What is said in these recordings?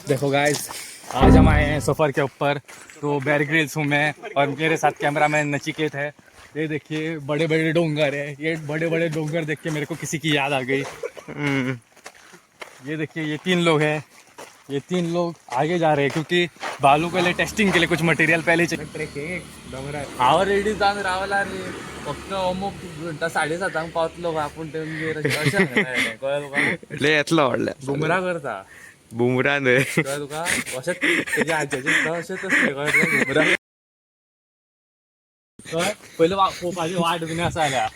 देखो गाइस, आज हम आए हैं सफ़र के ऊपर। तो बेयर ग्रिल्स हूँ मैं और मेरे साथ कैमरामैन नचिकेत है। ये देखिए बड़े बड़े डोंगर है। ये बड़े बड़े डोंगर देख के मेरे को किसी की याद आ गई। ये देखिए ये 3 लोग हैं। ये 3 लोग आगे जा रहे हैं क्योंकि बालू के लिए टेस्टिंग के लिए कुछ मटेरियल पहले हावर रेडी जाऊन रावला रे फक्त अमुक घंटा 7:30 पावतलो आपण लय यातला आवडला बुमरा करता बुमरा न्हय कळलं तुका अशेंच तेज्या आजच्याचे अशेंच असले कळलं बुमरा कळ पयलीं पोवपाची वाट बीन आसा जाल्यार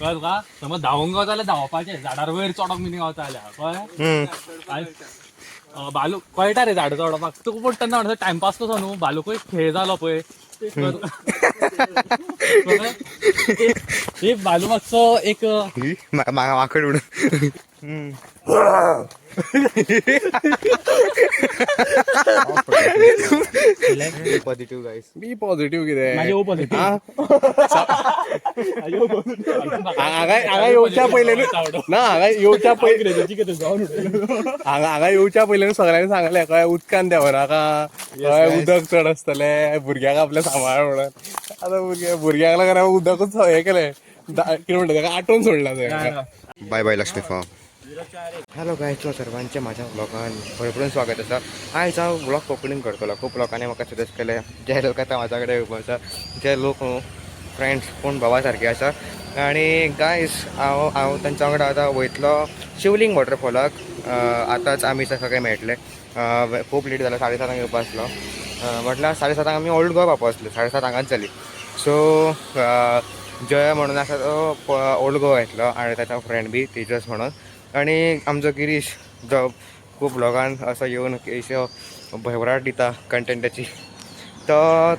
कळलं तुका समज धांवूंक गावता जाल्यार धांवपाचें झाडार वयर चडोंक बीन गावता जाल्यार कळ्ळें बालू कळटा रे झाडां चडोवपाक तुका पूण तेन्ना म्हणटा टायमपास कसो न्हू बालूकय खेळ जालो पळय एक बालू मातसो एक माकड उड पॉझिटिव्ह गाईस मी पॉझिटिव्ह कितें माझे ओ पॉझिटिव्ह हांगा येवच्या पयलें ना हांगा येवच्या पयलें हांगा येवच्या पयलें सगळ्यांनी सांगलें कळ्ळें उदकान देंवनाका कळ्ळें उदक चड आसतलें भुरग्यांक आपल्या सांबाळ म्हणून आतां भुरग्यांक लागून उदकूच हें केलें कितें म्हणटा ताका आटोवन सोडला थंय bye bye Lakshmi farm. Hello guys सर्वांचे माझ्या ब्लॉगान भरपूर स्वागत आसा. आयज हांव ब्लॉग कोंकणीन करतलो. खूब लोकांनी म्हाका सजेस्ट केले जे लोक आतां म्हाज्या कडेन येवपा आसा जे लोक फ्रेंड्स कोण भावा सारके आसा आनी गायज हांव तांच्या वांगडा आतां वयतलो शिवलिंग वॉटरफॉलाक. आतांच आमी सगळे मेळटले. खूब लेट जाला 7:30 येवपा आसलो म्हटल्यार 7:30 आमी ओल्ड गोवा पावपा आसले 7:30 हांगाच जाली. सो जय म्हणून आसा तो ओल्ड गोवा येतलो आनी ताचो फ्रेंड बी टिचर्स म्हणून आनी आमचो गिरीश जो खूब ब्लॉगान असो येवन असो भरभराट दिता कंटेंटाची तो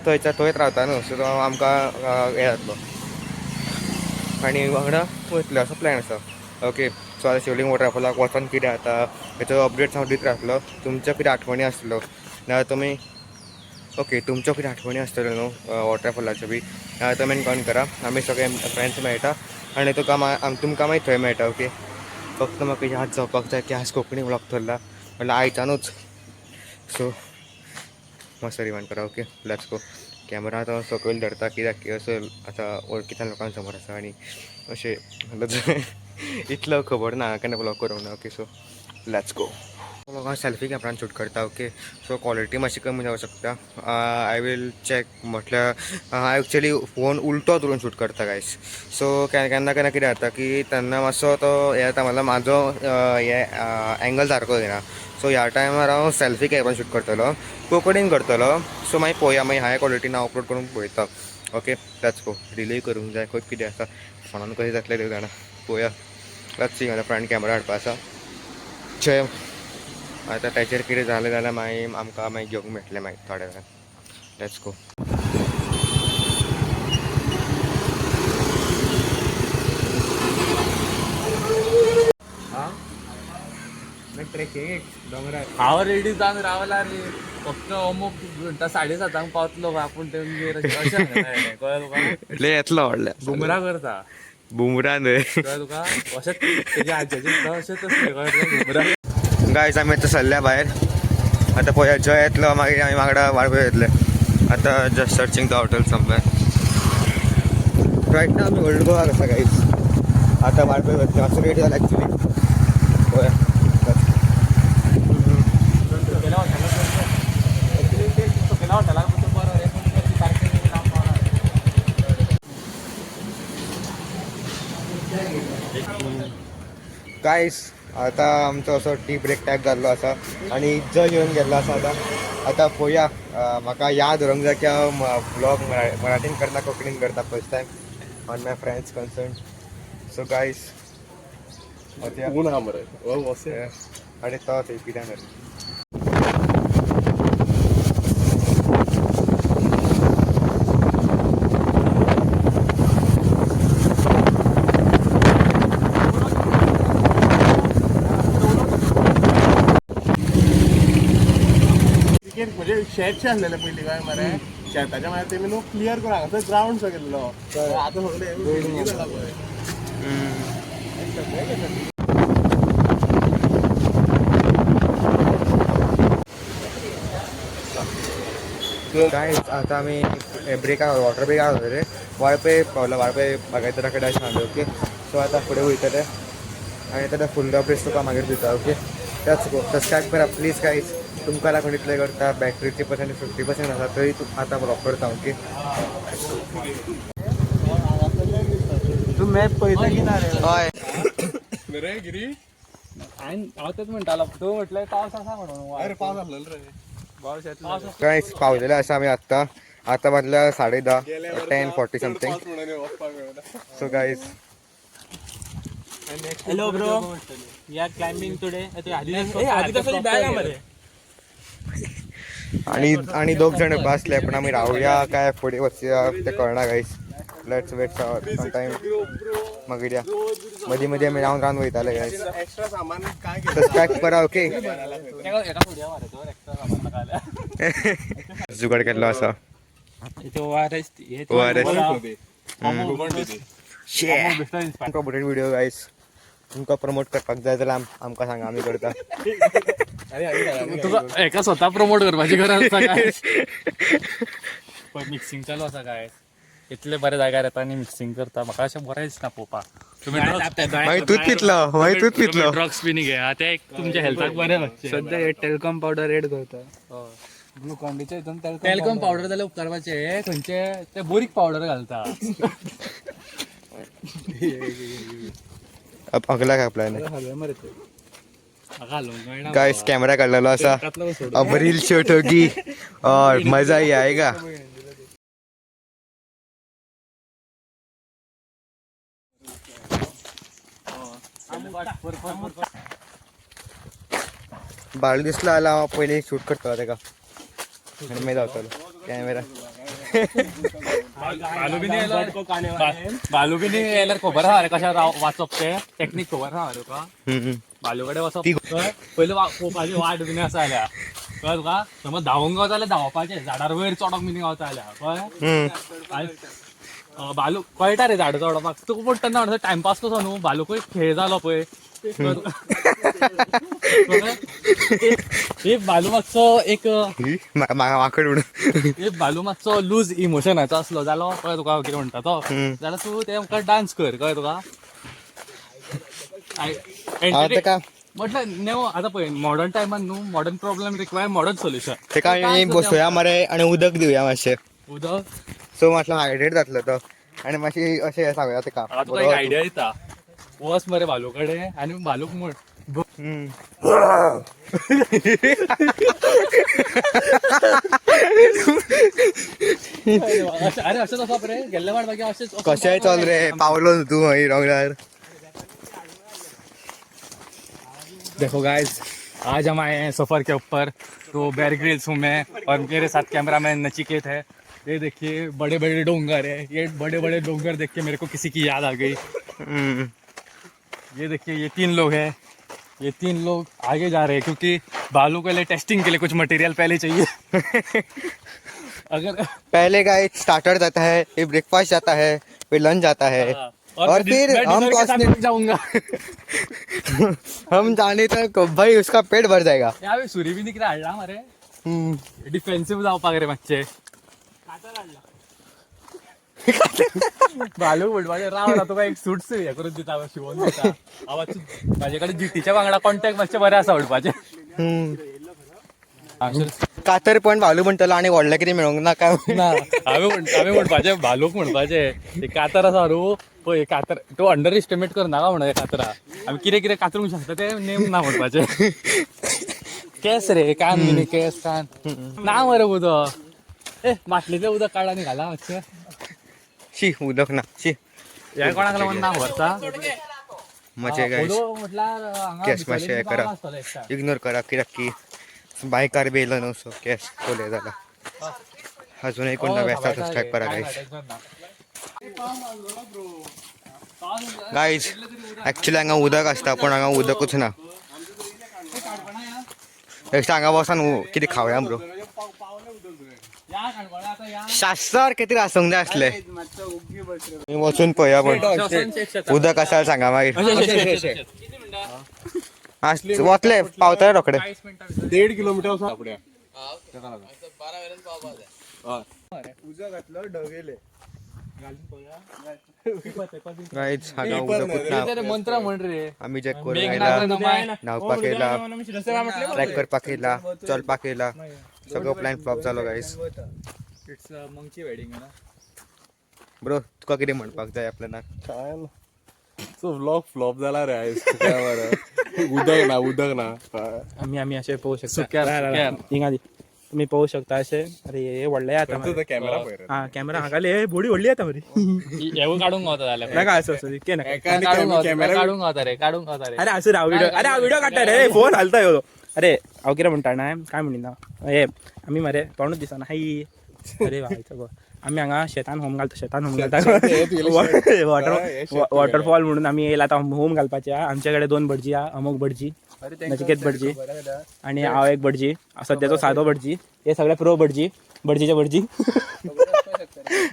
थंयच रावता न्हू. सो तो आमकां हें जातलो आनी वांगडा वयतले असो प्लॅन आसा. ओके सो आतां शिवलिंग वॉटरफॉलाक वचोन कितें जाता हेचो अपडेट्स हांव दीत रावतलो. तुमच्यो कितें आठवणी आसतलो ना तुमी ओके तुमच्यो कितें आठवणी आसतल्यो न्हू वॉटरफॉलाच्यो बी तुमी कॉन करा. आमी सगळे फ्रेंड्स मेळटा आनी तुमकां मागीर थंय मेळटा. ओके फक्त म्हाका याद जावपाक जाय की आज कोंकणी ब्लॉग धरला म्हणल्यार आयच्यानूच. सो मस्त रिवायंड करा. Okay let's go. कॅमेरा तो सकयल धरता कित्याक की असो आतां वळखीच्या लोकां समोर आसा आनी अशें इतलो खबर ना केन्ना ब्लॉग करूंक ना. Okay so let's go. लोकांक सेल्फी कॅमेरान शूट करता. ओके सो क्वॉलिटी मातशी कमी जावं शकता. आय वील चॅक म्हटल्यार हांव एक्चुअली फोन उलटो धरून शूट करता गायज. सो केन्ना कितें जाता की तेन्ना मातसो तो हें जाता म्हटल्यार म्हाजो हें एंगल सारको येना. सो ह्या टायमार हांव सेल्फी कॅमेरान शूट करतलो कोंकणीन करतलो. सो मागीर पळोवया मागीर हाय क्वॉलिटीन हांव अपलोड करून पळयता. Okay let's go. डिले करूंक जाय खंय कितें आसा फोनान कशें जातलें देव जाणा. पळोवया लेट्स सी. म्हाका फ्रंट कॅमेरा हाडपा आसा जय. आतां ताचेर कितें जालें जाल्यार मागीर आमकां मागीर घेवंक मेळटलें मागीर थोड्या वेळान. Let's go. हावर रेडी जाऊन रावला रे फक्त अमुक घंटा 7:30 पावतलो आपण अशें कळ्ळें तुका लय यातला आवडला बुमरा करता बुमरा न्हय कळ्ळें तुका अशेंच तेज्या आजच्याचे अशेंच असले कळ्ळें बुमरा. गायज आमी आतां सरल्या भायर. आतां पळया जय येतलो मागीर आमी वांगडा वाळपय येतले. आतां just searching the hotel somewhere. Right now आमी ओल्ड गोवाक आसा गायज. आतां वाळपय वतले मातसो लेट जाला एक्चुली. पळया गायज आतां आमचो असो टी ब्रेक टायप जाल्लो आसा आनी जय येवन गेल्लो आसा. आतां पळोवया म्हाका याद दवरूंक जाय की हांव ब्लॉग मराठीन करता कोंकणीन करता first time on my friends concern. So guys आनी तो थंय कित्याक म्हणजे शेतशे आसलेले पयलीं काय मरे शेताच्या मागीर तेमी न्हू क्लियर करून हांगा ग्रावंड सो केल्लो आतां सगळे जाला पळय. काय आता आम्ही ब्रेक वॉटर ब्रेक आलो रे वाळपे पावला वाळपे बागायतराकडे अशें ओके सो आता फुडें वयतले आनी आतां फुल प्लेस तुका मागीर दिता ओके त्याच सबस्क्रायब करा प्लीज गायज तुमकां लागून इतलें करता बॅटरीची 50% आसा तरी आतां ब्लॉक करता ओके तू मॅप पळयता की ना रे हय रे गिरी हांव तेच म्हणटालो तूं म्हटलं पावस आसा म्हणून अरे पावस आसलो रे गायज पावलेले आसा आमी आतां म्हटल्यार 10:30 10:40 something so guys hello bro या क्लाइंबिंग टुडे आधी बॅग आहे आणि दोग जण बसले पण आम्ही रावया काय फुडें वचया ते कळना guys let's wait some time मागीर या मदीं मदीं आमी रावन वयताले गायज एक्स्ट्रा सामान काय सबस्क्रायब करा ओके जुगाड केल्लो आसा तुमकां बुलेट व्हिडिओ गायज तुमकां प्रमोट करपाक जाय जाल्यार आमकां सांगा आमी करता तुका एका स्वता प्रमोट करपाची गरज आसा काय पण मिक्सिंग चालू आसा काय इतले बरे जाग्यार येता आनी मिक्सिंग करता म्हाका अशें बरें दिसना पळोवपाक मागीर तूच पितलो ड्रग्स बी घे ते तुमच्या हेल्थाक बरें लागचे सध्या हे टेलकॉम पावडर एड करता ग्लुकॉनडीच्या हितून टेलकॉम पावडर जाल्यार उपकारपाचे खंयचे ते बोरीक पावडर घालता अगला काय प्लॅन हवे मरे ते गाइस कैमरा काढलेलो आसा अब रील शूट होगी और मजा ही आएगा बाळू दिसला आला पहिले शूट करतो तेका आणि मागीर जावतलो कॅमेरा बालू बी नाही यायला खबर आहा रे कशा वाचप ते टेक्निक खबर आहा तुका बालू कडेन वचप पयलीं पोवपाची वाट बी आसा जाल्यार कळ्ळें तुका समज धांवूंक गावता जाल्यार धांवपाचें झाडार वयर चडोंक बी गावता जाल्यार कळ्ळें बालू कळटा रे झाडां चडोवपाक तुका पूण तेन्ना म्हणटा टायमपास कसो न्हू बालूकूय खेळ जालो पळय एक बालू मातसो एक माकड उडून एक बालू मातसो लूज इमोशनाचो असलो जालो कळ्ळें तुका कितें म्हणटा तो जाल्यार तूं ते आमकां डान्स कर कळ्ळें तुका म्हटल्यार नेव आतां पळय मॉडर्न टायमान न्हू modern problem require modern solution तेका आमी बसोया मरे आनी उदक दिवया मातशें उदक सो मातसो हायड्रेट जातलो तो आनी मातशी अशें सांगुया तेका तुका एक आयडिया दिता वच मरे बालू कडेन आनी बालूक म्हण अरे अशेंच आसा रे गेल्ले वाट मागीर अशेंच कशेंय चल रे पावलो न्हू तूं मागीर रंगणार देखो गाइस आज हम आए हैं सफर के ऊपर तो बेयर ग्रिल्स हूँ मैं और मेरे साथ कैमरामैन नचिकेत है ये देखिए बड़े बड़े डोंगर है ये बड़े बड़े डोंगर देख के मेरे को किसी की याद आ गई ये देखिए ये 3 लोग हैं ये 3 लोग आगे जा रहे हैं क्योंकि बालू के लिए टेस्टिंग के लिए कुछ मटेरियल पहले चाहिए अगर पहले का एक स्टार्टर जाता है फिर ब्रेकफास्ट जाता है फिर लंच जाता है और फिर हम जाऊंगा हम जाने तक भाई उसका पेट भर जाएगा यावेळी सुरी बी निकले हाडला मरे डिफेन्सिव्ह जावपाक रे मातशे बालू म्हणपाचे राव ना तुका एक सूट हे करून दिता शिवून दिता आवाज माझे कडेन जिटीच्या वांगडा कॉन्टॅक्ट मातशे बरे आसा म्हणपाचे कातर पण भालू म्हणटलो आणि व्हडलें कितें मेळोंक ना काय हांवें म्हणपाचें भालूक म्हणपाचें कातर आसा न्हू पळय कातर तो अंडर एस्टिमेट करनाका म्हणून कातरा आमी कितें कितें कातरूंक शकता तें नेम ना म्हणपाचें केस रे कान बिनी केस कान ना मरे उदक माटलेचें उदक काड आनी घाला मातशें शी उदक ना शी ह्या कोणाक लागून ना व्हरता मजे गायस म्हटल्यार केस मातशें हें करा इग्नोर करा कित्याक की बायकार बी येयलो न्हू सो केस कोले जाला अजूनही कोण नवे आसता सबस्क्रायब करा गायज ॲक्च्युली हांगा उदक आसता पण हांगा उदकूच ना नेक्स्ट हांगा वचून कितें खावया ब्रो शास्त्रार कितें आसूंक जाय आसलें वचून पळया पण उदक आसा सांगा मागीर वतले पावतले रोखडे 1.5 किलोमीटर उजं घातलं ढगेले गाईज हा गाव उद्या कुठला मंत्र म्हण रे आम्ही जे कोरेला नावपा केला ट्रॅकर पाकेला चल पाकेला सगळं प्लॅन फ्लॉप झालो गाईज. इट्स मंगची वेडिंग ना. ब्रो तुका किती म्हणपाक जाय आपल्याला काय ना तो व्लॉग फ्लॉप झाला रे आयज काय बरं उदक ना काय. आम्ही असे पाहू शकता हिंगा तुम्ही पाहू शकता असे. अरे हे व्हडले आता कॅमेरा हा कॅमेरा हाकाले बोडी व्हडली आता बरी येऊ काढून गावता झाल्या नका असं असं के नका काढून गावता रे अरे असं राव व्हिडिओ अरे हा व्हिडिओ काढता रे फोन हलता येतो. अरे अहो किरा म्हणता ना काय म्हणीन ना हे आम्ही मरे तोंडच दिसा ना हाई. अरे व्हायचं गो आम्ही हांगा शेतान होम घालता वॉटरफॉल म्हणून आम्ही येयला आता होम घालपाचे. आमच्याकडे 2 भटजी हा अमोक भटजी नचिकेत भटजी आणि हांव एक भटजी सध्याचो साधो भटजी. हे सगळे प्रो भटजीचे भटजी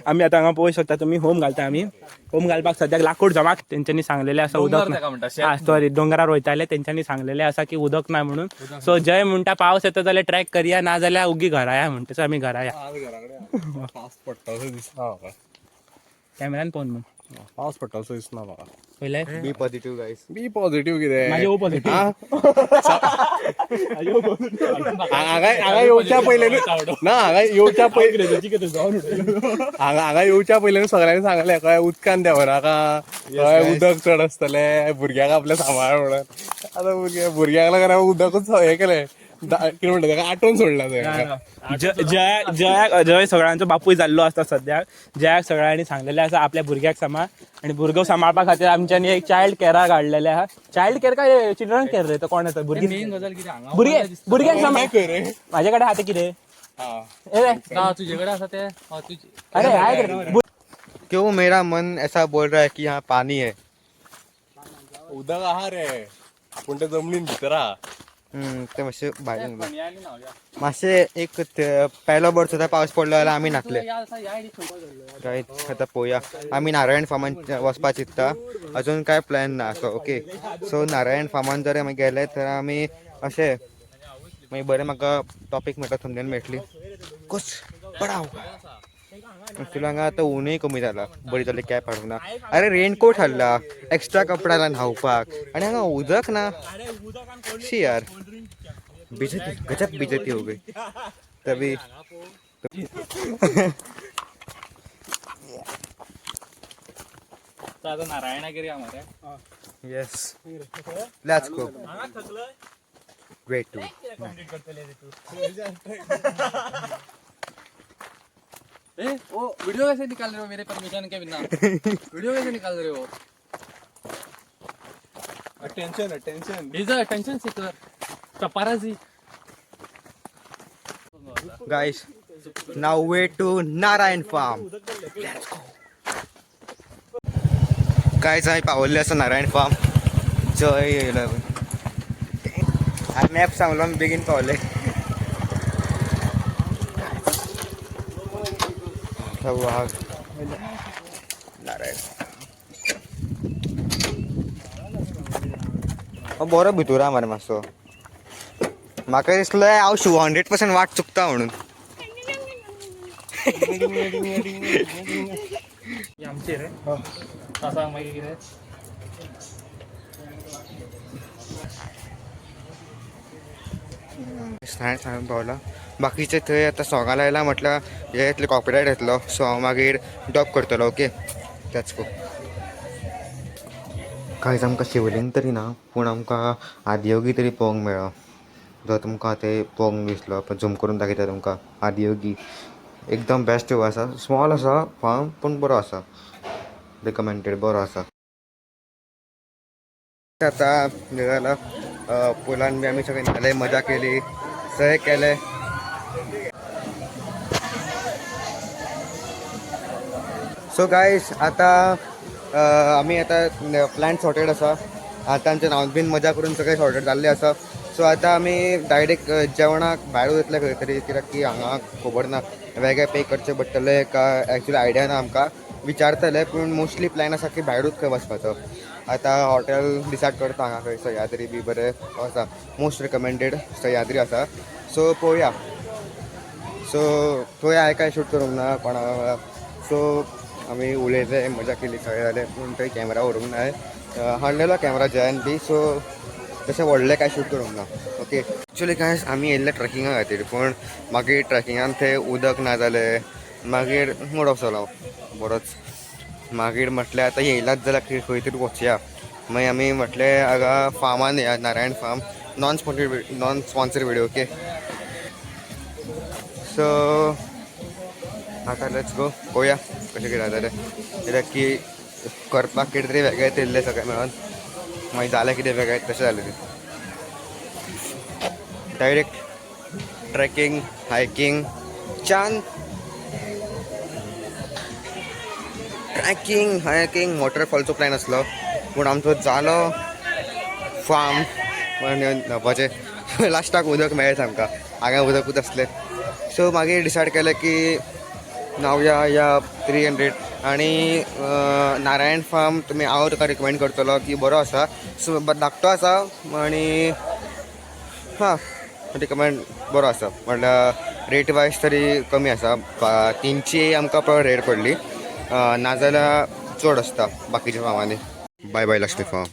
आम्ही आता हांगा पळोवंक शकता तुम्ही होम घालता. आम्ही होम घालपाक सद्याक लाकूड जमा तेंच्यांनी सांगलेले आसा उदक सॉरी डोंगरार वयताले तेंच्यांनी सांगलेले आसा की उदक ना म्हणून. सो जय म्हणटा पावस येता जाल्यार ट्रॅक करया ना जाल्यार उगी घरा या म्हणटा आम्ही घरा या. पावस पडटा असो दिसना म्हाका कॅमेरान पळोवन म्हण पावस पडटा असो दिसना म्हाका. पयले बी पॉझिटिव्ह गाईज. बी पॉझिटिव्ह कितें माझे ओ पॉझिटिव्ह हांगा येवच्या पयलें ना हांगा येवच्या पयलें हांगा येवच्या पयलें सगळ्यांनी सांगलें कळ्ळें उदकान देंवनाका कळ्ळें उदक चड आसतलें भुरग्यांक आपल्या सांबाळ म्हणून. आतां भुरग्यांक लागून हांवें उदकूच हें केलें कितें म्हणटा ताका आटोवन सोडला जय सगळ्यांचो बापूय जाल्लो आसता सद्याक. जयाक सगळ्यांनी सांगलेले आसा आपल्या भुरग्याक सांबाळ आणि भुरगो सांबाळपा खातीर आमच्यांनी एक चायल्ड केअर काडलेले आहा. चायल्ड केअर काय चिल्ड्रन केअर रे तो कोण येता भुरग्यांक सांबाळ. माझ्या कडेन आहा कितें तुझे कडे असा ते अरे आहे क्यों मेरा मन ऐसा बोल रहा है कि यहाँ पानी है. उदक आहा रे पूण ते जमनीन भितर आहा. ते मातशे भायर मातशे एक पयलो बट सुद्दां पावस पडलो जाल्यार आमी नाकले. गाईज आतां पळोवया आमी नारायण फार्मान वचपा चिंतता. अजून काय प्लॅन ना असो ओके. सो नारायण फार्मान जर आमी गेले तर आमी अशें मागीर बरें म्हाका टॉपीक मेळटा थंबनेल मेळटली कस पडाव. एक्चुअली हांगा आतां ऊनय कमी जाला बरी जाली कॅप हाडूंक ना. अरे रेनकोट हाडला एक्स्ट्रा कपडा घाला न्हावपाक आनी हांगा उदक ना शी यार. बेजती गजब बेजती हो गई तभी नारायणागिरी हमारे yes let's go great to. ओ वीडियो कैसे निकाल रहे हो मेरे परमिशन के बिना वीडियो कैसे निकाल रहे हो. टेन्शन इधर टेंशन से कर paparazzi. guys now way to Narayan farm. guys आम्ही पावल्ले आसा नारायण फार्म. जय मॅप सांगलो आमी बेगीन पावले. वाघ नारायण बरो भितूर आहा मरे मातसो. म्हाका दिसलें हांव 100% वाट चुकता म्हणून. आमचे रे असा मागीर कितें सांगून पावला. बाकीचे थंय आतां सोंगां लायला म्हटल्यार हे येतले कॉपीरायट येतलो. सो हांव मागीर ड्रॉप करतलो ओके. दॅट्स गो. कांयच आमकां शिवलिंग तरी ना पूण आमकां आदियोगी तरी पळोवंक मेळ्ळो. जो तुमकां ते पळोवंक दिसलो पण झूम करून दाखयता तुमकां. आदियोगी एकदम बेस्ट व्यू आसा. स्मॉल आसा फार्म पूण बरो आसा. रिकमेंडेड बरो आसा. आतां निघाला पुलान बी आमी सगळे न्हाले मजा केली सगळे केले. सो गायज आतां आमी आतां प्लॅन सॉर्टेड आसा. आतां आमच्या न्हांवन बीन मजा करून सगळें सॉर्टेड जाल्लें आसा. सो आतां आमी डायरेक्ट जेवणाक भायर वयतले खंय तरी कित्याक की हांगा खबर ना वेगळे पे करचें पडटलें काय एक्चुली आयडिया ना आमकां. विचारतले पूण मोस्टली प्लॅन आसा की भायरूच खंय वचपाचो. आतां हॉटेल डिसायड करता हांगा खंय सह्याद्री बी बरें आसा. मोस्ट रिकमेंडेड सह्याद्री आसा. सो पळोवया. सो थंय हांवें काय शूट करूंक ना कोणा वांगडा. सो आमी उलयले मजा केली सगळे जाले पूण थंय कॅमेरा व्हरूंक ना. हाडलेलो कॅमेरा जयान बी. सो तशें व्हडलें काय शूट करूंक ना. ओके एक्चुली काय आमी येयल्ले ट्रॅकिंगा खातीर पूण मागीर ट्रॅकिंगान थंय उदक ना जालें. मागीर मूड ऑफ जालो बरोच. मागीर म्हटलें आतां येयलाच जाल्यार खंय तरी वचया. मागीर आमी म्हटलें हांगा फार्मान या Narayan farm. Non sponsor video. Okay so आतां लेट्स गो पळोवया कशें कितें जातलें. कित्याक की करपाक कितें तरी वेगळें येयल्लें सगळें मेळोन मागीर जालें कितें वेगळें तशें जालें तें. डायरेक्ट ट्रॅकिंग हायकींग च्यान ट्रॅकिंग हायकींग वॉटरफॉलचो प्लॅन आसलो पूण आमचो जालो फार्म न्हावपाचें. लास्टाक उदक मेळ्ळें आमकां. हांगा उदकूच आसलें. सो मागीर डिसायड केलें की न्हांवया या 300 आनी नारायण फार्म तुमी हांव तुका रिकमेंड करतलो की बरो आसा. सो धाकटो आसा आनी हां रिकमेंड बरो आसा. म्हणल्यार रेट वायज तरी कमी आसा. 300 आमकां रेट पडली. नाजाल्यार चड आसता बाकीच्या फार्मांनी. Bye bye Lakshmi farm.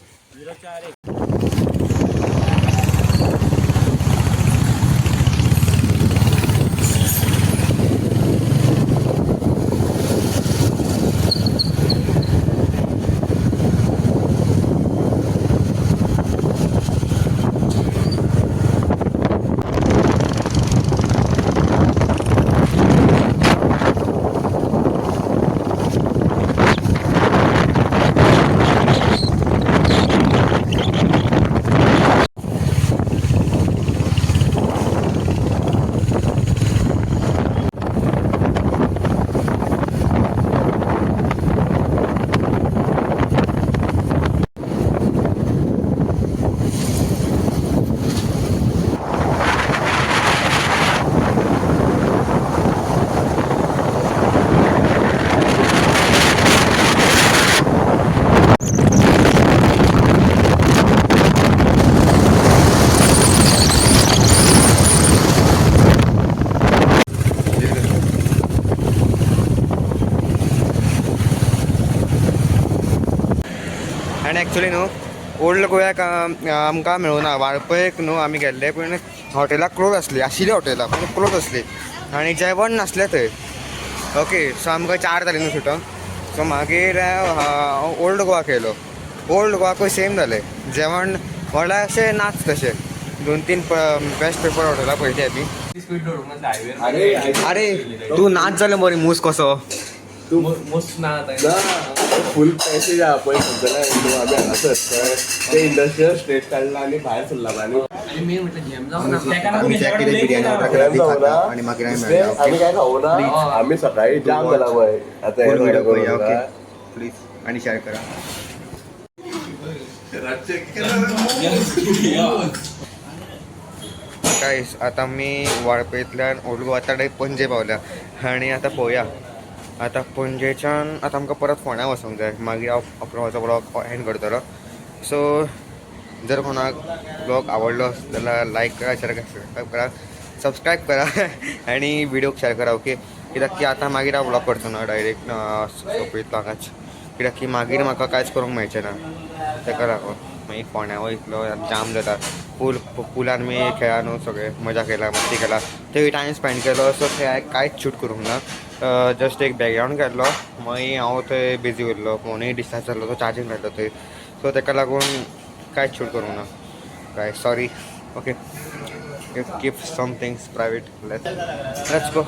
आनी एक्चुली न्हू ओल्ड गोव्याक आमकां मेळूना. वाळपयक न्हू आमी गेल्ले पूण हॉटेलां क्लोज आशिल्ली हॉटेलां पूण क्लोज आसली आनी जेवण नासलें थंय. ओके सो आमकां 4 जालीं न्हू सुटोंक. सो मागीर ओल्ड गोवाक येयलो. ओल्ड गोवाकूय सेम जालें जेवण म्हळ्यार अशें नाच तशें. 2-3 बेस्ट पेपर हॉटेलां पळयली आमी. अरे तूं नाच जालें मरे मूस कसो. तू मस्त ना फुल पॅसेज आहा पळय खंयच्यान आमी हांगासर ते इंडस्ट्रियल स्टेट काडला आनी भायर सरला आनी आनी मागीर आमी काय खावना. आमी सकाळी जाम जाला पळय आतां प्लीज आनी शेअर करा. गायस आतां आमी वाळपयंतल्यान ओल्ड गोवा डायरेक्ट पणजे पावल्या आनी आतां पळोवया. आतां पणजेच्यान आतां आमकां परत फोंड्या वचूंक जाय. मागीर हांव अप्रोवाचो ब्लॉग एंड करतलो. सो जर कोणाक ब्लॉग आवडलो जाल्यार लायक करा, शेअर करा, सबस्क्रायब करा आनी व्हिडिओक शेअर करा. ओके कित्याक की आतां मागीर हांव ब्लॉग करचो ना डायरेक्ट सोंपयतलो हांगाच. कित्याक की मागीर म्हाका कांयच करूंक मेळचें ना ताका लागून. मागीर फोंड्या वयतलो जाम जाता. पुलान मी खेळा न्हू सगळे मजा केला मस्ती केला थंय टायम स्पेंड केलो. सो थंय हांवें कांयच शूट करूंक ना. जस्ट एक बॅकग्रावंड केल्लो. मागीर हांव थंय बिजी उरलो. फोनूय डिस्चार्ज जाल्लो. तो चार्जींग घातलो थंय. सो ताका लागून कांयच शूट करूंक ना. काय sorry. Okay keep some things private. Let's go.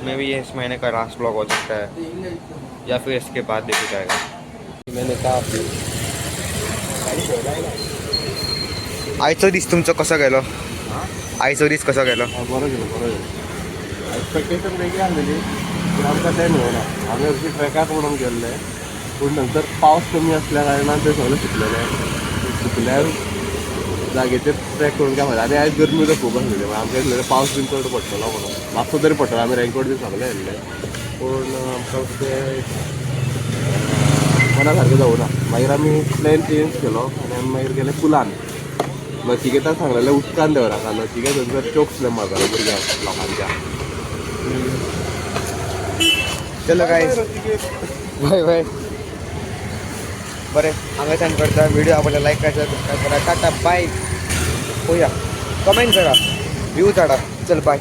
Maybe इस महीने का लास्ट ब्लॉग हो सकता है या फिर इसके बाद देखा जाएगा. मैंने कहा आयचो दीस तुमचो कसो गेलो. आयचो दीस कसो गेलो. बरो गेलो. एक्सपेक्टेशन वेगळी आसलेली पूण आमकां तें मेळना. आमी अशी ट्रॅकाक म्हणून गेल्ले पूण नंतर पावस कमी आसल्या कारणान तें सगळें सुकल्यार जागेचेर ट्रॅक करून काय फायदा. आनी आयज गरमी सुद्दां खूब आसलेली. आमकां दिसलें पावस बीन चड पडटलो म्हणून. मातसो तरी पडटलो. आमी रेनकोट बी सगळे येयल्ले पूण आमकां तें मना सारकें जावना. मागीर आमी प्लॅन चेंज केलो आनी आमी मागीर गेले पुलान. नचिकेताक सांगलेलें उदकान देंवनाका नचिकेत थंयसर चोक्स मारतालो भुरग्यांक लोकांच्या. चलो गाईज बाय बाय. बरें हांगाच्यान करता व्हिडिओ आवडला लाईक करायचा सबस्क्राईब करा. टाटा बाय. होया कमेंट करा व्ह्यू धाडा. चल बाय.